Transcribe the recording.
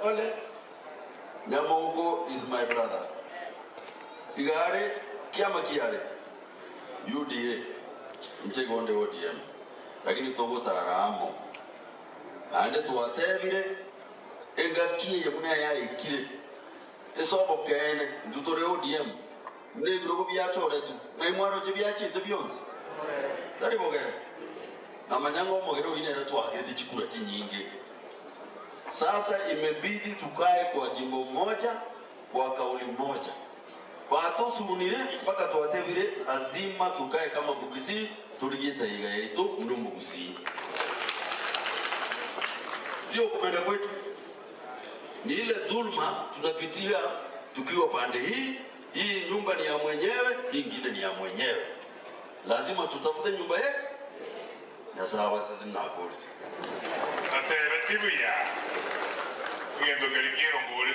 Ole Nyamongo is my brother. Igare kiama kiare UDA nchegonde ODM lakini togo taramo ande tuwatebire engakie yemuna ya ikire esobo kene ndutore ODM ne birogo byachore tu na imwaro je byachite byonse dari bogere na manyango mogero inera tu akirete chikura chinyinge. Sasa imebidi tukae kwa jimbo moja kwa kauli moja kwa atosumunire mpaka tuwatebire lazima tukae kama Bugisi tuligisa yiga yetu mnumbu Bugisi. Sio kupenda kwetu, ni ile dhulma tunapitia tukiwa pande hii nyumba ni ya mwenyewe, hii ingine ni ya mwenyewe. Lazima tutafute nyumba yetu na sawa sisi mnakuli. Atebe tibuya. Uyendo gerikiro nguri